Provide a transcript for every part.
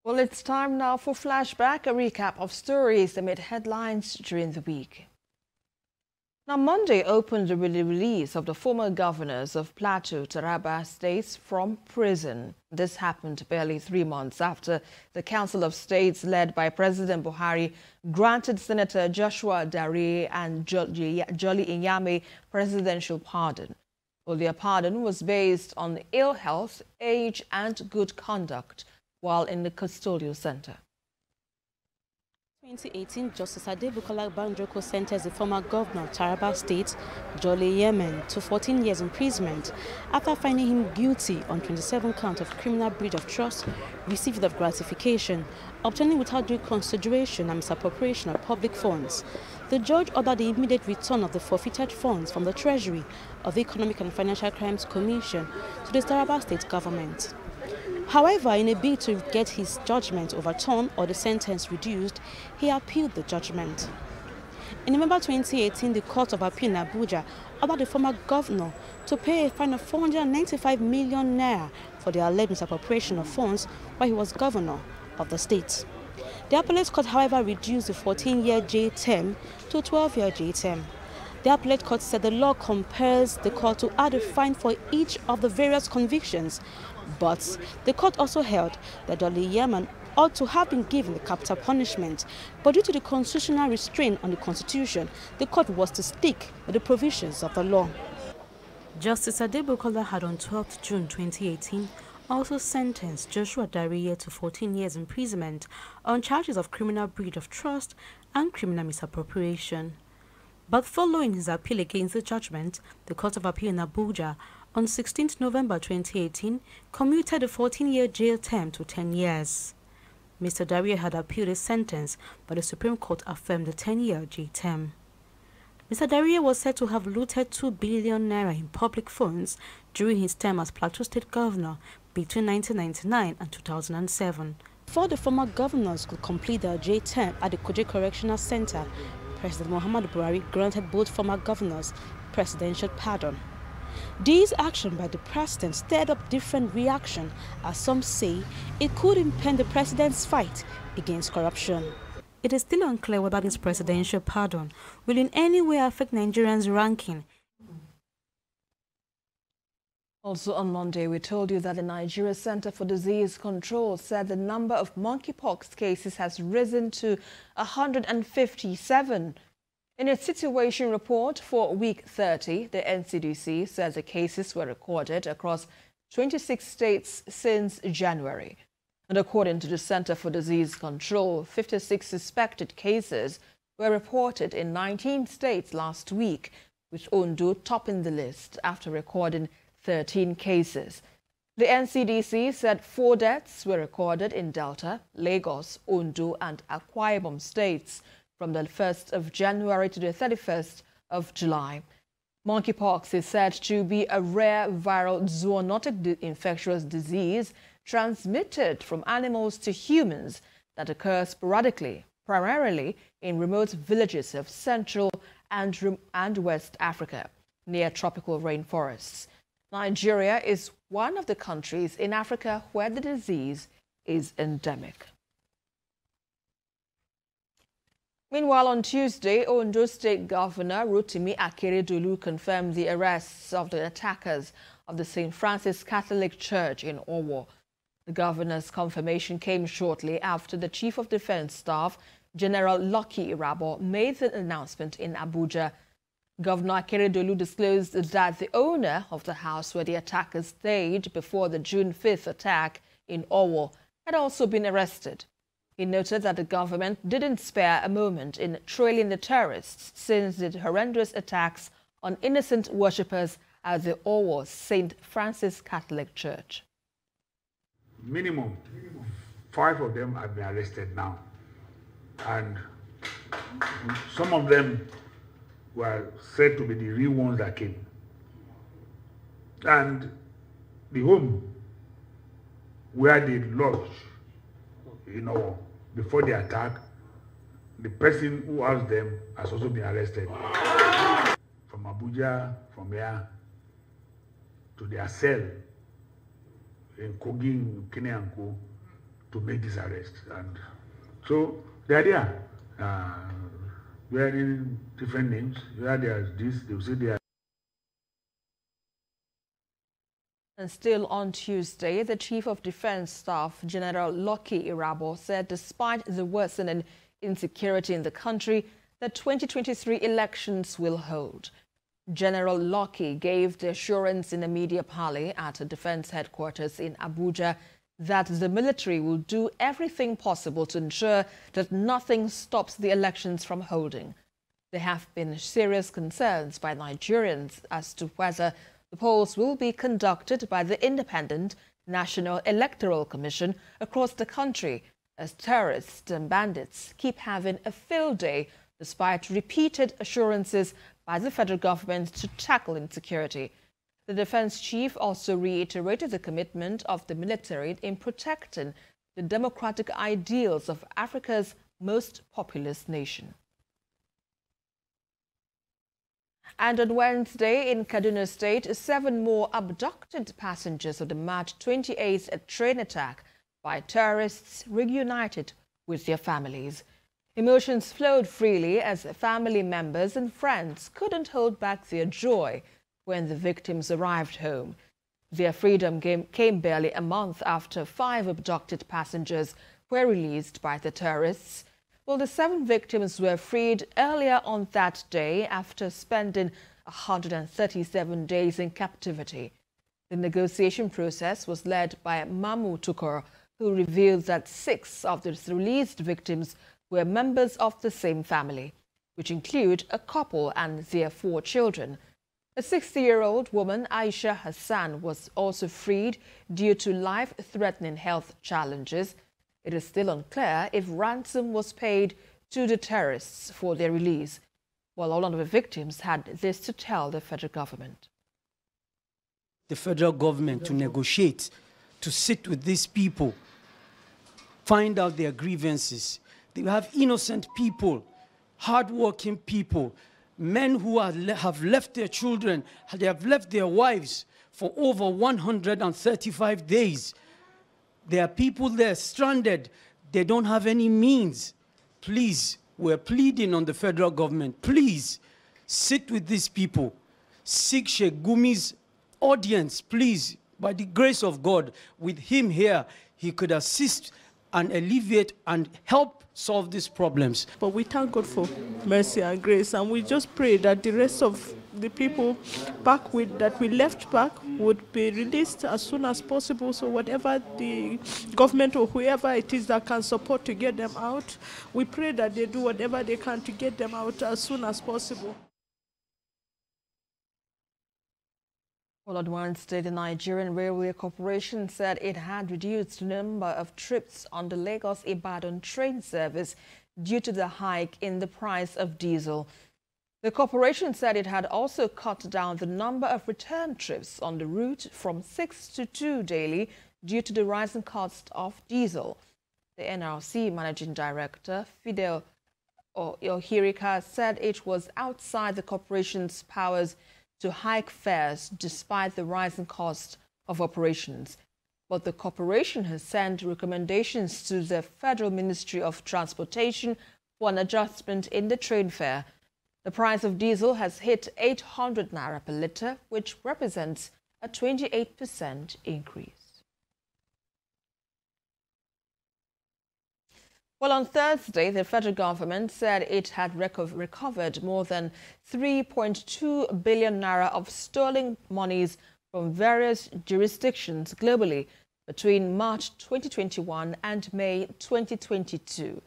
Well, it's time now for Flashback, a recap of stories that made headlines during the week. Now, Monday opened the release of the former governors of Plateau, Taraba states from prison. This happened barely 3 months after the Council of States, led by President Buhari, granted Senator Joshua Dare and Jolly Inyame presidential pardon. Well, their pardon was based on ill health, age, and good conduct while in the custodial center. 2018, Justice Adebukola Banjoko sentenced the former governor of Taraba State, Jolly Yemen, to 14 years imprisonment after finding him guilty on 27 counts of criminal breach of trust, receipt of gratification, obtaining without due consideration and misappropriation of public funds. The judge ordered the immediate return of the forfeited funds from the treasury of the Economic and Financial Crimes Commission to the Taraba State government. However, in a bid to get his judgment overturned or the sentence reduced, he appealed the judgment. In November 2018, the Court of Appeal in Abuja ordered the former governor to pay a fine of 495 million naira for the alleged misappropriation of funds while he was governor of the state. The appellate court, however, reduced the 14-year jail term to a 12-year jail term. The appellate court said the law compels the court to add a fine for each of the various convictions, but the court also held that Jolly Yemen ought to have been given the capital punishment, but due to the constitutional restraint on the constitution, the court was to stick with the provisions of the law. Justice Adebukola had on 12 June 2018 also sentenced Joshua Dare to 14 years imprisonment on charges of criminal breach of trust and criminal misappropriation. But following his appeal against the judgment, the Court of Appeal in Abuja on 16 November 2018 commuted a 14-year jail term to 10 years. Mr. Dare had appealed his sentence, but the Supreme Court affirmed the 10-year jail term. Mr. Dare was said to have looted 2 billion naira in public funds during his term as Plateau State Governor between 1999 and 2007. Before the former governors could complete their jail term at the Kuje Correctional Center, President Muhammadu Buhari granted both former governors presidential pardon. This action by the president stirred up different reaction, as some say it could impede the president's fight against corruption. It is still unclear whether this presidential pardon will in any way affect Nigerians' ranking. Also on Monday, we told you that the Nigeria Center for Disease Control said the number of monkeypox cases has risen to 157. In its situation report for week 30, the NCDC says the cases were recorded across 26 states since January. And according to the Center for Disease Control, 56 suspected cases were reported in 19 states last week, with Ondo topping the list after recording 13 cases. The NCDC said 4 deaths were recorded in Delta, Lagos, Ondo and Akwa Ibom states from the 1st of January to the 31st of July. Monkeypox is said to be a rare viral zoonotic infectious disease transmitted from animals to humans that occurs sporadically, primarily in remote villages of Central and West Africa, near tropical rainforests. Nigeria is one of the countries in Africa where the disease is endemic. Meanwhile, on Tuesday, Ondo State Governor Rotimi Akeredolu confirmed the arrests of the attackers of the St. Francis Catholic Church in Owo. The governor's confirmation came shortly after the Chief of Defense Staff, General Lucky Irabo, made the announcement in Abuja. Governor Akeredolu disclosed that the owner of the house where the attackers stayed before the June 5th attack in Owo had also been arrested. He noted that the government didn't spare a moment in trailing the terrorists since the horrendous attacks on innocent worshippers at the Owo St. Francis Catholic Church. Minimum 5 of them have been arrested now, and some of them were said to be the real ones that came. And the home where they lodged, before the attack, the person who housed them has also been arrested. From Abuja, from here, to their cell in Kogi, Kenya and Co, to make this arrest. And so the idea, wearing different names, where there's this, they will say they are. And still on Tuesday, the Chief of Defense Staff, General Lucky Irabo, said despite the worsening insecurity in the country, the 2023 elections will hold. General Lucky gave the assurance in a media parley at the defense headquarters in Abuja that the military will do everything possible to ensure that nothing stops the elections from holding. There have been serious concerns by Nigerians as to whether the polls will be conducted by the Independent National Electoral Commission across the country, as terrorists and bandits keep having a field day despite repeated assurances by the federal government to tackle insecurity. The defense chief also reiterated the commitment of the military in protecting the democratic ideals of Africa's most populous nation. And on Wednesday in Kaduna State, 7 more abducted passengers of the March 28th train attack by terrorists reunited with their families. Emotions flowed freely as family members and friends couldn't hold back their joy when the victims arrived home. Their freedom came barely a month after 5 abducted passengers were released by the terrorists. Well, the 7 victims were freed earlier on that day after spending 137 days in captivity. The negotiation process was led by Mamu Tukur, who revealed that 6 of the released victims were members of the same family, which include a couple and their 4 children. A 60-year-old woman, Aisha Hassan, was also freed due to life-threatening health challenges. It is still unclear if ransom was paid to the terrorists for their release, while all of the victims had this to tell the federal government. The federal government to negotiate, to sit with these people, find out their grievances. They have innocent people, hardworking people, men who have left their children, they have left their wives for over 135 days. There are people there stranded. They don't have any means. Please, we're pleading on the federal government. Please, sit with these people. Seek Sheikh Gumi's audience, please. By the grace of God, with him here, he could assist and alleviate and help solve these problems. But we thank God for mercy and grace, and we just pray that the rest of the people that we left back would be released as soon as possible. So whatever the government or whoever it is that can support to get them out, we pray that they do whatever they can to get them out as soon as possible. Well, on Wednesday, the Nigerian Railway Corporation said it had reduced the number of trips on the Lagos-Ibadan train service due to the hike in the price of diesel. The corporation said it had also cut down the number of return trips on the route from 6 to 2 daily due to the rising cost of diesel. The NRC Managing Director, Fidel Ohirika, said it was outside the corporation's powers to hike fares despite the rising cost of operations. But the corporation has sent recommendations to the Federal Ministry of Transportation for an adjustment in the train fare. The price of diesel has hit 800 naira per litre, which represents a 28% increase. Well, on Thursday, the federal government said it had recovered more than 3.2 billion naira of stolen monies from various jurisdictions globally between March 2021 and May 2022.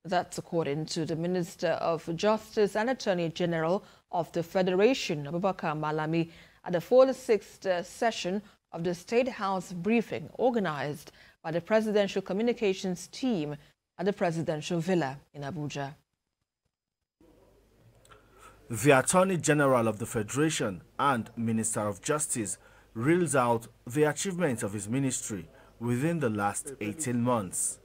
That's according to the Minister of Justice and Attorney General of the Federation, Abubakar Malami, at the 46th session of the State House briefing organized by the Presidential Communications Team at the Presidential Villa in Abuja. The Attorney General of the Federation and Minister of Justice reels out the achievements of his ministry within the last 18 months.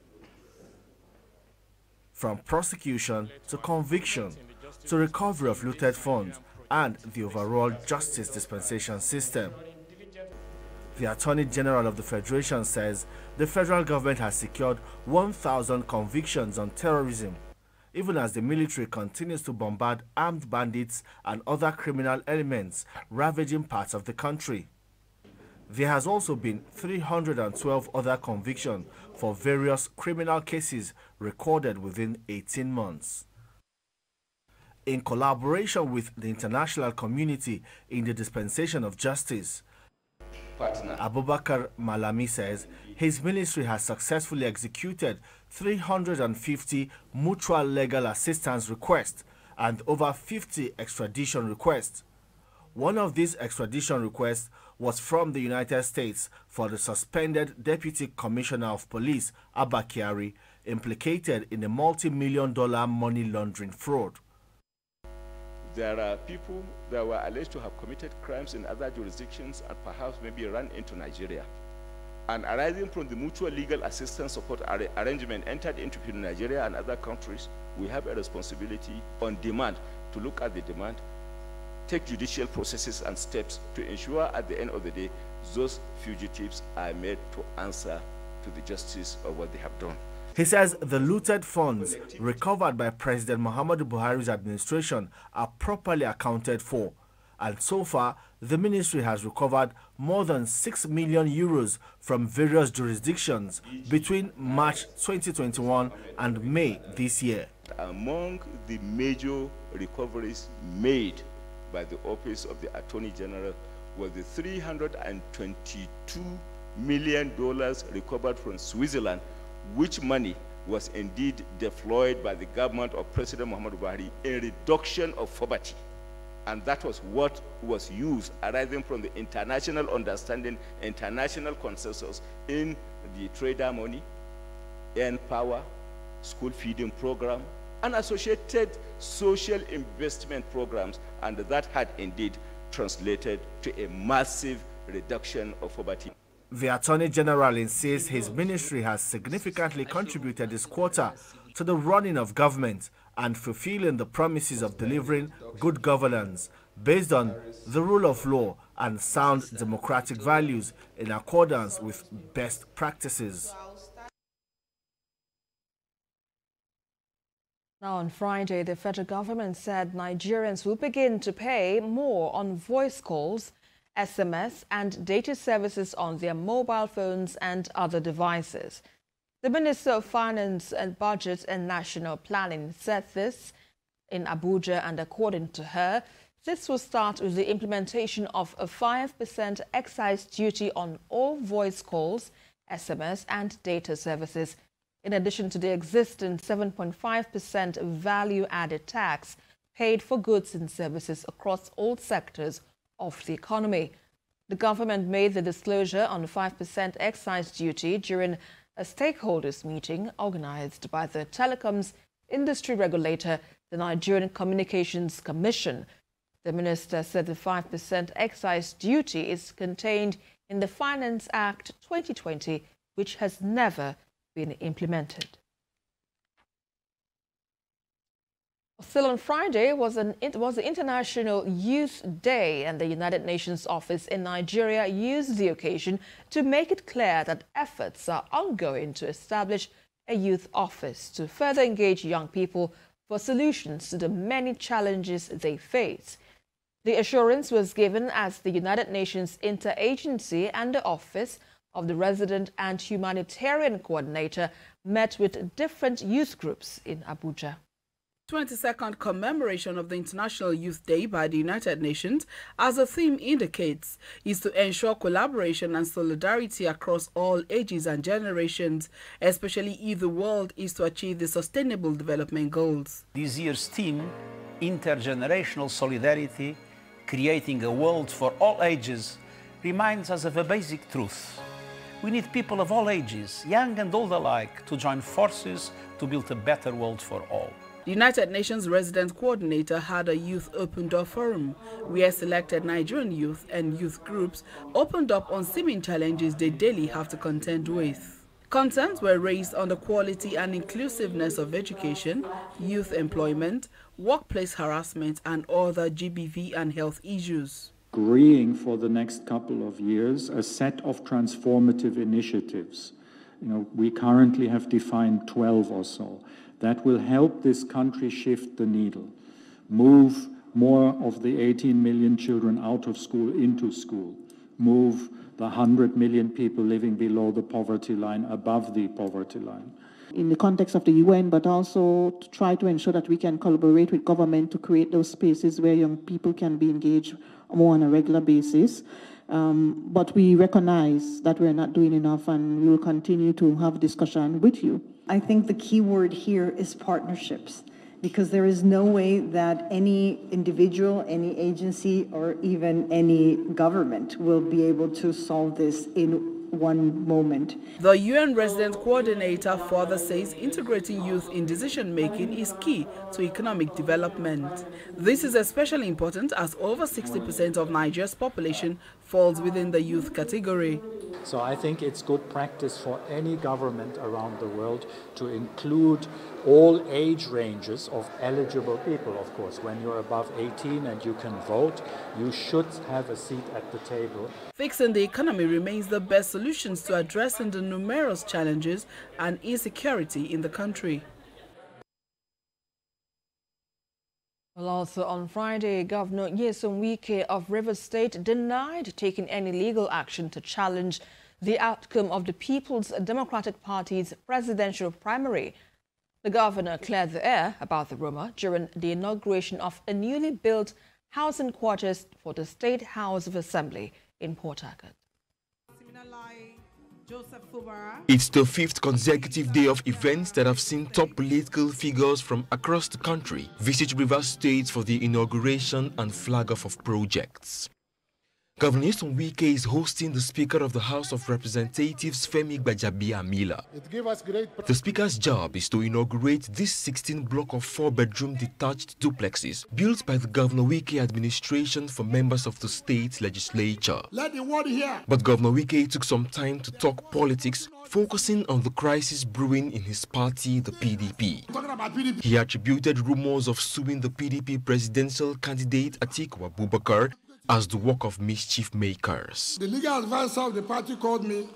From prosecution to conviction to recovery of looted funds and the overall justice dispensation system. The Attorney General of the Federation says the federal government has secured 1,000 convictions on terrorism, even as the military continues to bombard armed bandits and other criminal elements ravaging parts of the country. There has also been 312 other convictions for various criminal cases recorded within 18 months. In collaboration with the international community in the dispensation of justice, Abubakar Malami says his ministry has successfully executed 350 mutual legal assistance requests and over 50 extradition requests. One of these extradition requests was from the United States for the suspended Deputy Commissioner of Police, Abba Kyari, implicated in a multi-million-dollar money laundering fraud. There are people that were alleged to have committed crimes in other jurisdictions and perhaps maybe run into Nigeria. And arising from the mutual legal assistance support arrangement entered into between Nigeria and other countries, we have a responsibility on demand to look at the demand, take judicial processes and steps to ensure at the end of the day those fugitives are made to answer to the justice of what they have done. He says the looted funds recovered by President Muhammadu Buhari's administration are properly accounted for, and so far the ministry has recovered more than 6 million euros from various jurisdictions between March 2021 and May this year. Among the major recoveries made by the Office of the Attorney General was the $322 million recovered from Switzerland, which money was indeed deployed by the government of President Muhammadu Buhari in reduction of poverty. And that was what was used arising from the international understanding, international consensus in the trader money, earn power, school feeding program, and associated social investment programs, and that had indeed translated to a massive reduction of poverty. The Attorney General insists his ministry has significantly contributed this quarter to the running of government and fulfilling the promises of delivering good governance based on the rule of law and sound democratic values in accordance with best practices. Now on Friday, the federal government said Nigerians will begin to pay more on voice calls, SMS and data services on their mobile phones and other devices. The Minister of Finance and Budget and National Planning said this in Abuja, and according to her, this will start with the implementation of a 5% excise duty on all voice calls, SMS and data services, in addition to the existing 7.5% value-added tax paid for goods and services across all sectors of the economy. The government made the disclosure on 5% excise duty during a stakeholders meeting organized by the telecoms industry regulator, the Nigerian Communications Commission. The minister said the 5% excise duty is contained in the Finance Act 2020, which has never been implemented. Still on Friday was the International Youth Day, and the United Nations office in Nigeria used the occasion to make it clear that efforts are ongoing to establish a youth office to further engage young people for solutions to the many challenges they face. The assurance was given as the United Nations Interagency and the Office of the Resident and Humanitarian Coordinator met with different youth groups in Abuja. 22nd commemoration of the International Youth Day by the United Nations, as the theme indicates, is to ensure collaboration and solidarity across all ages and generations, especially if the world is to achieve the Sustainable Development Goals. This year's theme, Intergenerational Solidarity, Creating a World for All Ages, reminds us of a basic truth. We need people of all ages, young and old alike, to join forces to build a better world for all. The United Nations Resident Coordinator had a Youth Open Door Forum, where selected Nigerian youth and youth groups opened up on seeming challenges they daily have to contend with. Concerns were raised on the quality and inclusiveness of education, youth employment, workplace harassment, and other GBV and health issues. agreeing for the next couple of years a set of transformative initiatives. We currently have defined 12 or so that will help this country shift the needle, move more of the 18 million children out of school into school, move the 100 million people living below the poverty line above the poverty line. In the context of the UN, but also to try to ensure that we can collaborate with government to create those spaces where young people can be engaged more on a regular basis. But we recognize that we're not doing enough, and we will continue to have discussion with you. I think the key word here is partnerships, because there is no way that any individual, any agency, or even any government will be able to solve this in one moment. The UN Resident Coordinator further says integrating youth in decision-making is key to economic development. This is especially important as over 60% of Nigeria's population falls within the youth category. So I think it's good practice for any government around the world to include all age ranges of eligible people, of course. When you're above 18 and you can vote, you should have a seat at the table. Fixing the economy remains the best solutions to addressing the numerous challenges and insecurity in the country. Well, also on Friday, Governor Nyesom Wike of Rivers State denied taking any legal action to challenge the outcome of the People's Democratic Party's presidential primary. The governor cleared the air about the rumor during the inauguration of a newly built housing quarters for the State House of Assembly in Port Harcourt. It's the 5th consecutive day of events that have seen top political figures from across the country visit Rivers State for the inauguration and flag-off of projects. Governor Nyesom Wike is hosting the Speaker of the House of Representatives, Femi Gbajabiamila. The Speaker's job is to inaugurate this 16-block of 4-bedroom detached duplexes built by the Governor Wike administration for members of the state legislature. Let the word hear. But Governor Wike took some time to talk politics, focusing on the crisis brewing in his party, the PDP. He attributed rumors of suing the PDP presidential candidate Atiku Abubakar as the work of mischief makers. The legal advisor of the party called me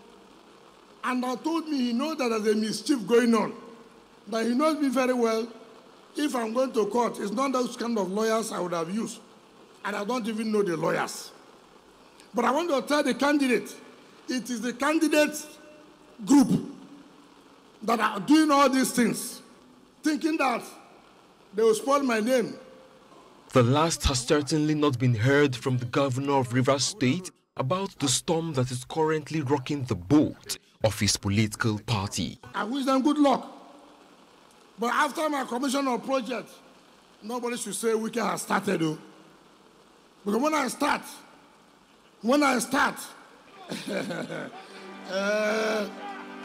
and told me he knows that there's a mischief going on, that he knows me very well. If I'm going to court, it's not those kind of lawyers I would have used, and I don't even know the lawyers. But I want to tell the candidate, it is the candidate group that are doing all these things, thinking that they will spoil my name. The last has certainly not been heard from the governor of Rivers State about the storm that is currently rocking the boat of his political party. I wish them good luck. But after my commission of project, nobody should say Wike has started. Because when I start,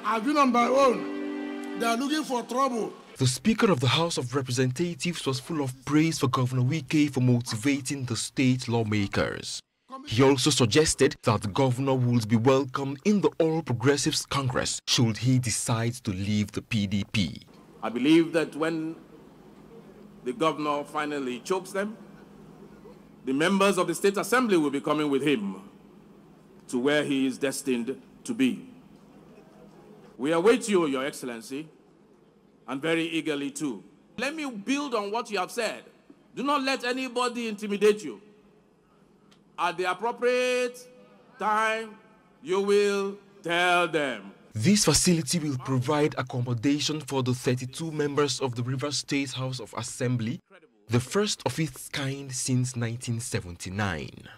I've been on my own. They are looking for trouble. The Speaker of the House of Representatives was full of praise for Governor Wike for motivating the state lawmakers. He also suggested that the governor would be welcome in the All Progressives Congress should he decide to leave the PDP. I believe that when the governor finally chokes them, the members of the State Assembly will be coming with him to where he is destined to be. We await you, Your Excellency, and very eagerly too. Let me build on what you have said. Do not let anybody intimidate you. At the appropriate time, you will tell them. This facility will provide accommodation for the 32 members of the Rivers State House of Assembly, the first of its kind since 1979.